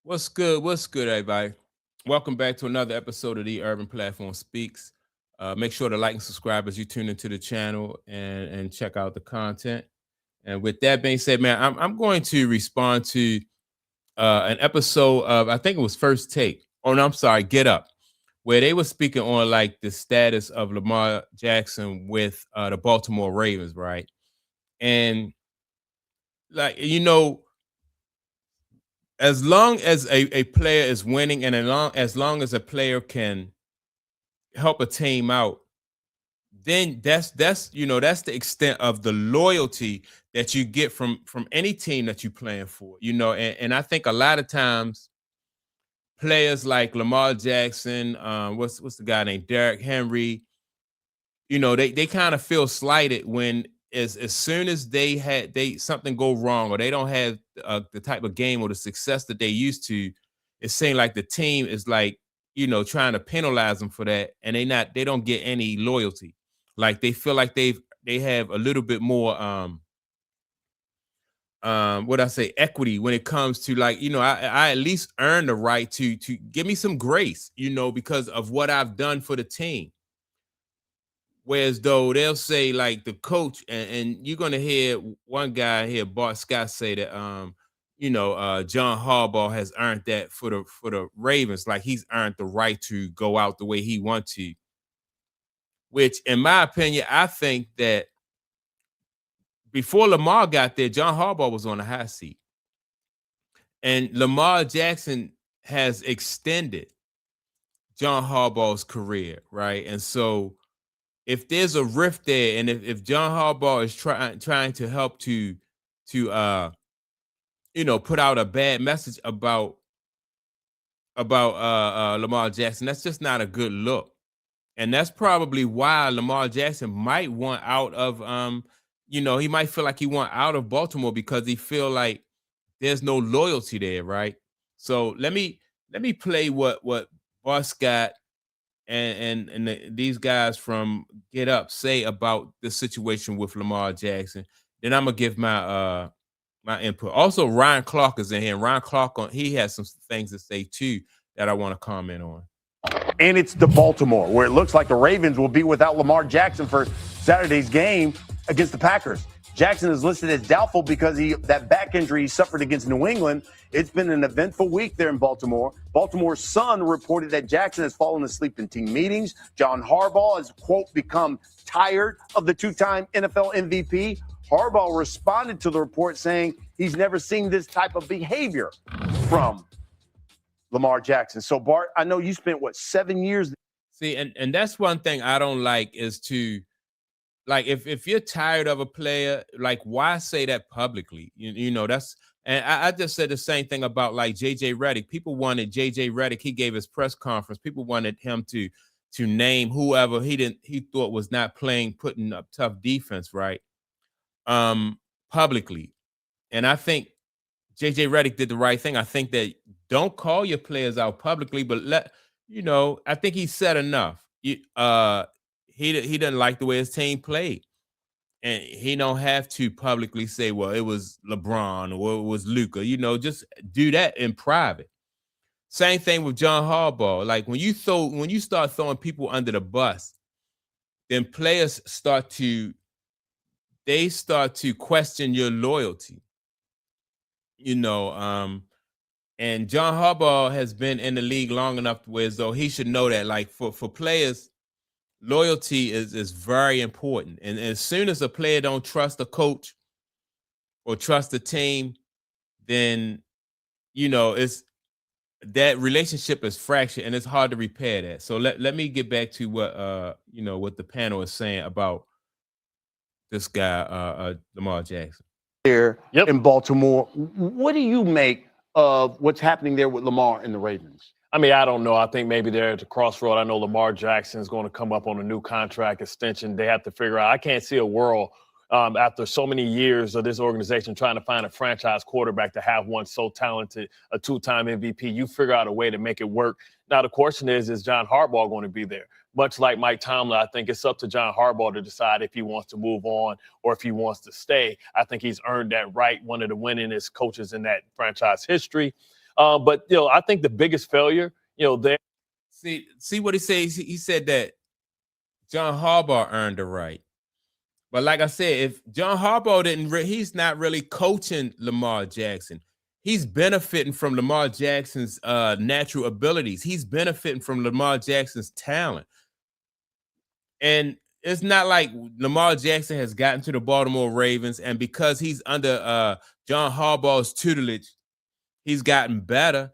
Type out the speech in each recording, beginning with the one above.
What's good? What's good, everybody? Welcome back to another episode of the Urban Platform Speaks. Make sure to like and subscribe as you tune into the channel and check out the content. And with that being said, man, I'm going to respond to an episode of, I think it was First Take. Oh no, I'm sorry, Get Up, where they were speaking on like the status of Lamar Jackson with the Baltimore Ravens, right? And like as long as a player is winning and as long as a player can help a team out, then that's the extent of the loyalty that you get from any team that you're playing for. And I think a lot of times players like Lamar Jackson, what's the guy named Derrick Henry, they kind of feel slighted when as soon as they something go wrong or they don't have the type of game or the success that they used to. It seems like the team is like trying to penalize them for that, and they don't get any loyalty. Like they feel like they have a little bit more what I say equity when it comes to like I at least earn the right to give me some grace, because of what I've done for the team. Whereas though they'll say like the coach, and you're gonna hear one guy here, Bart Scott, say that John Harbaugh has earned that for the Ravens, like he's earned the right to go out the way he wants to. Which, in my opinion, I think that before Lamar got there, John Harbaugh was on a high seat, and Lamar Jackson has extended John Harbaugh's career, right? And so if there's a rift there, and if John Harbaugh is trying to help to put out a bad message about Lamar Jackson, that's just not a good look. And that's probably why Lamar Jackson might want out of he might feel like he want out of Baltimore because he feel like there's no loyalty there, right? So let me play what Bart Scott and these guys from Get Up say about the situation with Lamar Jackson. Then I'm gonna give my input. Also, Ryan Clark is in here. And Ryan Clark he has some things to say too that I want to comment on. And it's the Baltimore, where it looks like the Ravens will be without Lamar Jackson for Saturday's game against the Packers. Jackson is listed as doubtful because that back injury he suffered against New England. It's been an eventful week there in Baltimore. Baltimore's Sun reported that Jackson has fallen asleep in team meetings. John Harbaugh has, quote, become tired of the two-time NFL MVP. Harbaugh responded to the report saying he's never seen this type of behavior from Lamar Jackson. So, Bart, I know you spent, 7 years? See, and that's one thing I don't like is to, like, if you're tired of a player, like, why say that publicly? That's, and I just said the same thing about like JJ Redick. People wanted JJ Redick. He gave his press conference. People wanted him to name whoever he thought was not putting up tough defense, right? Publicly. And I think JJ Redick did the right thing. I think that don't call your players out publicly, but I think he said enough. He doesn't like the way his team played, and he don't have to publicly say, well, it was LeBron or it was Luka. Just do that in private. Same thing with John Harbaugh. Like when you start throwing people under the bus, then players start to question your loyalty. And John Harbaugh has been in the league long enough where as though he should know that, like, for players, loyalty is very important. And as soon as a player don't trust a coach or trust the team, then it's that relationship is fractured and it's hard to repair that. So let me get back to what the panel is saying about this guy, Lamar Jackson. Here in Baltimore. What do you make of what's happening there with Lamar and the Ravens? I mean, I don't know. I think maybe they're at the crossroad. I know Lamar Jackson is going to come up on a new contract extension. They have to figure out. I can't see a world after so many years of this organization trying to find a franchise quarterback to have one so talented, a two-time MVP. You figure out a way to make it work. Now, the question is John Harbaugh going to be there? Much like Mike Tomlin, I think it's up to John Harbaugh to decide if he wants to move on or if he wants to stay. I think he's earned that right, one of the winningest coaches in that franchise history. But I think the biggest failure, there. See what he says. He said that John Harbaugh earned the right. But like I said, if John Harbaugh he's not really coaching Lamar Jackson. He's benefiting from Lamar Jackson's natural abilities. He's benefiting from Lamar Jackson's talent. And it's not like Lamar Jackson has gotten to the Baltimore Ravens, and because he's under John Harbaugh's tutelage, he's gotten better.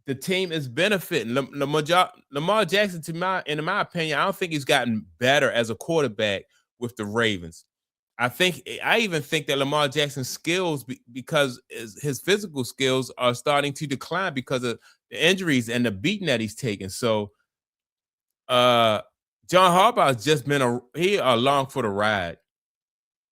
The team is benefiting. Lamar Jackson, in my opinion, I don't think he's gotten better as a quarterback with the Ravens. I even think that Lamar Jackson's skills, because his physical skills are starting to decline because of the injuries and the beating that he's taking. So, John Harbaugh has just been along for the ride.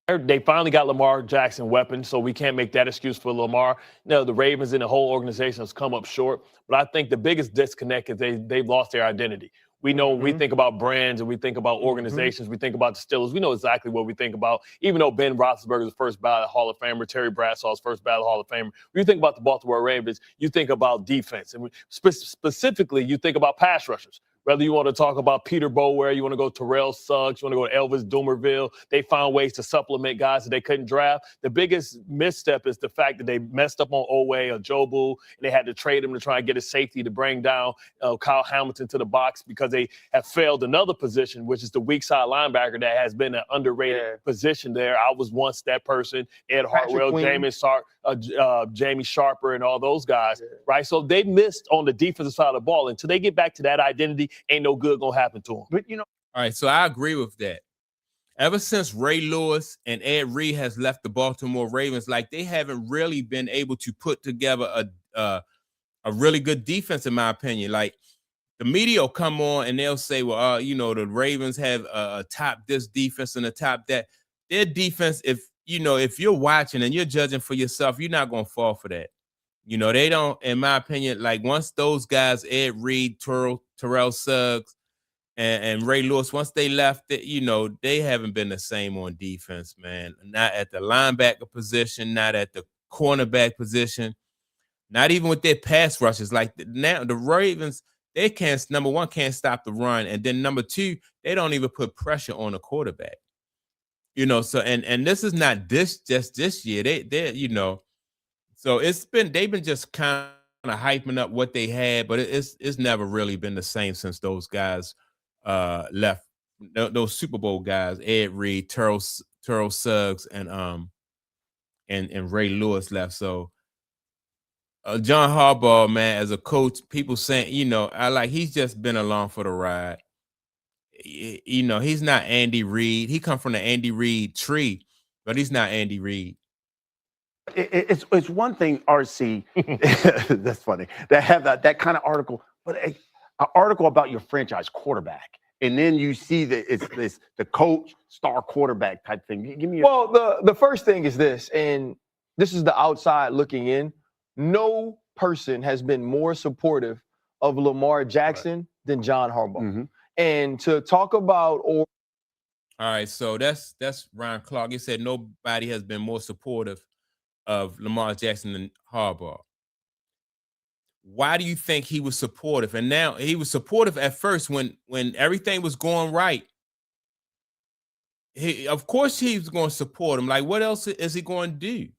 They finally got Lamar Jackson weapons, so we can't make that excuse for Lamar. The Ravens and the whole organization has come up short. But I think the biggest disconnect is they've lost their identity. We know we think about brands and we think about organizations. We think about the Steelers. We know exactly what we think about. Even though Ben Roethlisberger's first ballot Hall of Famer, Terry Bradshaw's first ballot Hall of Famer. When you think about the Baltimore Ravens, you think about defense. And specifically, you think about pass rushers. Whether you want to talk about Peter Bowyer, you want to go Terrell Suggs, you want to go to Elvis Dumerville, they found ways to supplement guys that they couldn't draft. The biggest misstep is the fact that they messed up on Oweh or Jobu, and they had to trade him to try and get a safety to bring down Kyle Hamilton to the box because they have failed another position, which is the weak side linebacker that has been an underrated position there. I was once that person, Ed Hartwell, Jamie Sharper, and all those guys, right? So they missed on the defensive side of the ball. Until they get back to that identity, ain't no good gonna happen to them. But all right, so I agree with that. Ever since Ray Lewis and Ed Reed has left the Baltimore Ravens, like they haven't really been able to put together a really good defense, in my opinion. Like the media will come on and they'll say, well, the Ravens have a top this defense and a top that. Their defense, if you're watching and you're judging for yourself, you're not gonna fall for that. They don't, in my opinion, like once those guys, Ed Reed, Terrell Suggs, and Ray Lewis, once they left, they haven't been the same on defense, man. Not at the linebacker position, not at the cornerback position, not even with their pass rushes. Like now, the Ravens, they number one, can't stop the run, and then number two, they don't even put pressure on the quarterback. So and this is not just this year. They're so they've been just kind of hyping up what they had, but it's never really been the same since those guys left. Those Super Bowl guys, Ed Reed, Terrell Suggs, and Ray Lewis left. So John Harbaugh, man, as a coach, people saying, he's just been along for the ride. He's not Andy Reid. He come from the Andy Reid tree, but he's not Andy Reid. It's one thing, RC, that's funny, that have that kind of article, but an article about your franchise quarterback, and then you see that it's the coach, star quarterback type thing. Give me the first thing is this, and this is the outside looking in. No person has been more supportive of Lamar Jackson than John Harbaugh. And to talk about all right, so that's Ryan Clark. He said nobody has been more supportive of Lamar Jackson than Harbaugh. Why do you think he was supportive? And now he was supportive at first when everything was going right. Of course he was going to support him. Like, what else is he going to do?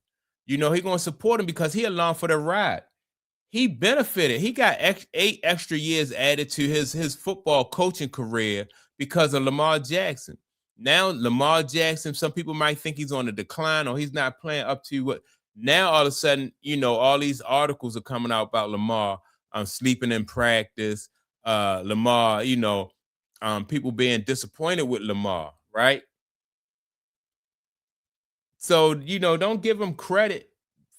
He's going to support him because he along for the ride. He benefited. He got 8 extra years added to his football coaching career because of Lamar Jackson. Now, Lamar Jackson, some people might think he's on a decline or he's not playing up to what. Now, all of a sudden, all these articles are coming out about Lamar sleeping in practice. Lamar, people being disappointed with Lamar, right? So, don't give him credit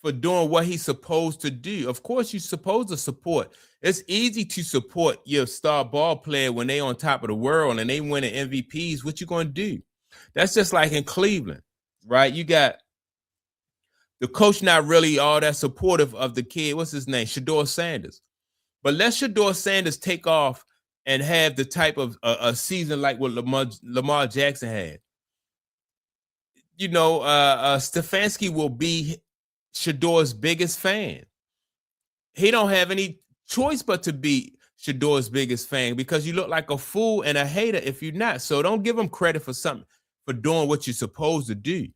for doing what he's supposed to do. Of course, you're supposed to support. It's easy to support your star ball player when they on top of the world and they winning MVPs. What you going to do? That's just like in Cleveland, right? You got the coach not really all that supportive of the kid. What's his name? Shedeur Sanders. But let Shedeur Sanders take off and have the type of a season like what Lamar Jackson had. Stefanski will be Shedeur's biggest fan. he don't have any choice but to be Shador's biggest fan, because you look like a fool and a hater if you're not. So don't give him credit for something, for doing what you're supposed to do.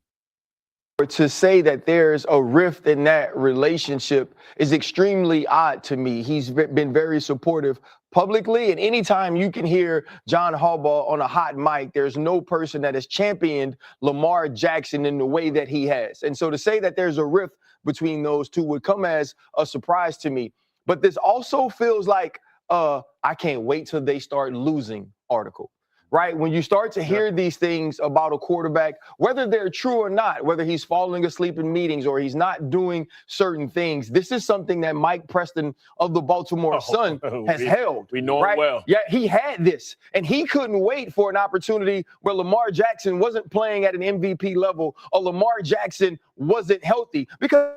To say that there's a rift in that relationship is extremely odd to me. He's been very supportive publicly, and anytime you can hear John Harbaugh on a hot mic, there's no person that has championed Lamar Jackson in the way that he has. And so to say that there's a rift between those two would come as a surprise to me. But this also feels like I can't wait till they start losing article. Right? When you start to hear these things about a quarterback, whether they're true or not, whether he's falling asleep in meetings or he's not doing certain things, this is something that Mike Preston of the Baltimore Sun has held. We know right? it well. Yeah, he had this, and he couldn't wait for an opportunity where Lamar Jackson wasn't playing at an MVP level or Lamar Jackson wasn't healthy. Because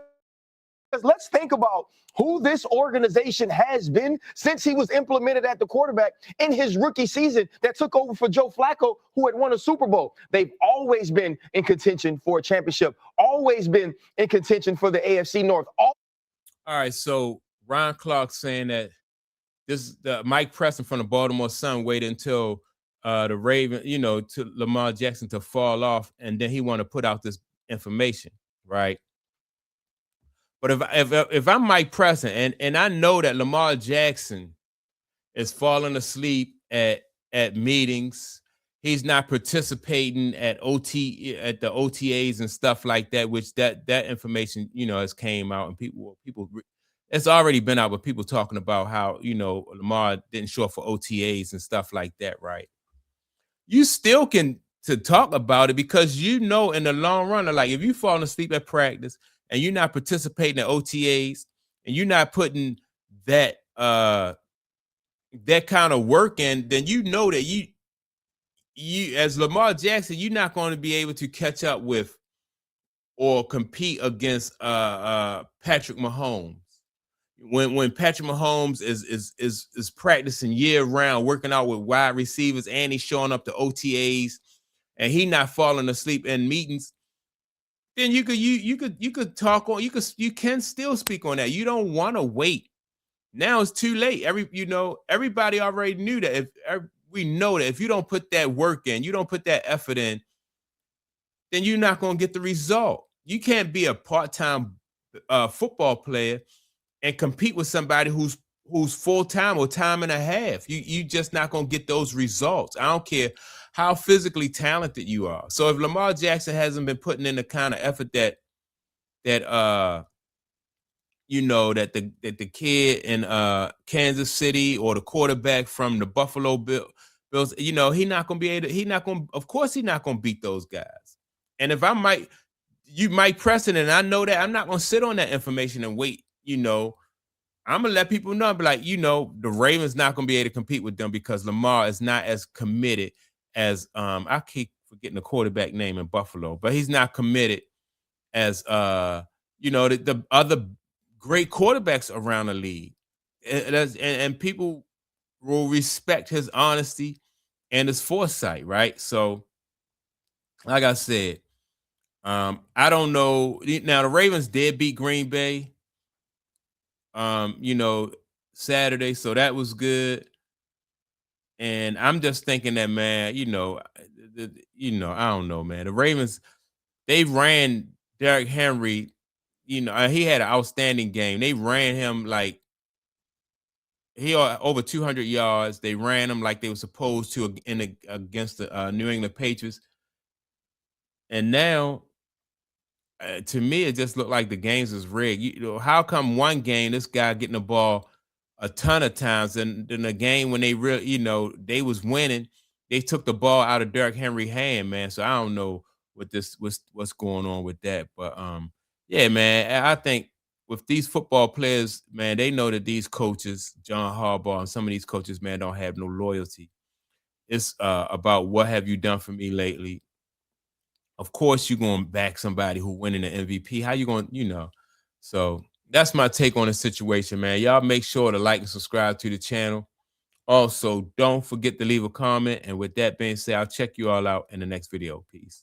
let's think about who this organization has been since he was implemented at the quarterback in his rookie season that took over for Joe Flacco, who had won a Super Bowl. They've always been in contention for a championship, always been in contention for the AFC North. All right, so Ron Clark saying that Mike Preston from the Baltimore Sun waited until the Raven, to Lamar Jackson to fall off, and then he want to put out this information, right? But if I'm Mike Preston and I know that Lamar Jackson is falling asleep at meetings, he's not participating at the OTAs and stuff like that, which that information has came out, and people it's already been out, but people talking about how Lamar didn't show up for OTAs and stuff like that, right? You still can to talk about it, because in the long run, like if you falling asleep at practice and you're not participating in OTAs and you're not putting that kind of work in, then that you as Lamar Jackson, you're not going to be able to catch up with or compete against Patrick Mahomes. When Patrick Mahomes is practicing year round, working out with wide receivers, and he's showing up to OTAs, and he not falling asleep in meetings, then you could talk on, you can still speak on that. You don't want to wait. Now it's too late. Everybody already knew that. We know that if you don't put that work in, you don't put that effort in, then you're not going to get the result. You can't be a part-time football player and compete with somebody who's full-time or time and a half. You just not going to get those results. I don't care how physically talented you are. So if Lamar Jackson hasn't been putting in the kind of effort that the kid in Kansas City or the quarterback from the Buffalo Bills, he's not going to be able to, of course he's not going to beat those guys. And if Mike Preston, and I know that, I'm not going to sit on that information and wait, I'm going to let people know, but the Ravens not going to be able to compete with them because Lamar is not as committed as I keep forgetting the quarterback name in Buffalo, but he's not committed as the other great quarterbacks around the league. And people will respect his honesty and his foresight, right? So, like I said, I don't know. Now the Ravens did beat Green Bay, Saturday, so that was good. And I'm just thinking that, man, I don't know, man. The Ravens, they ran Derrick Henry. He had an outstanding game. They ran him like he over 200 yards. They ran him like they were supposed to against the New England Patriots. And now, to me, it just looked like the games was rigged. How come one game this guy getting the ball a ton of times, and in the game when they they was winning, they took the ball out of Derrick Henry's hand, man. So I don't know what's going on with that, but yeah, man, I think with these football players, man, they know that these coaches, John Harbaugh and some of these coaches, man, don't have no loyalty. It's about what have you done for me lately. Of course, you're going to back somebody who winning the MVP. How you going, So that's my take on the situation, man. Y'all make sure to like and subscribe to the channel. Also, don't forget to leave a comment. And with that being said, I'll check you all out in the next video. Peace.